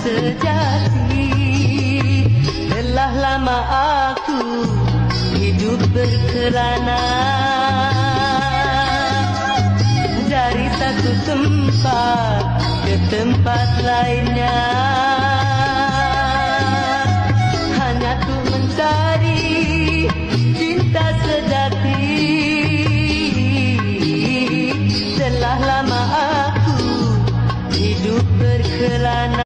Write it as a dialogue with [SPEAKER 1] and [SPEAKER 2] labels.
[SPEAKER 1] sejati. Telah lama aku hidup berkelana dari satu tempat ke tempat lainnya.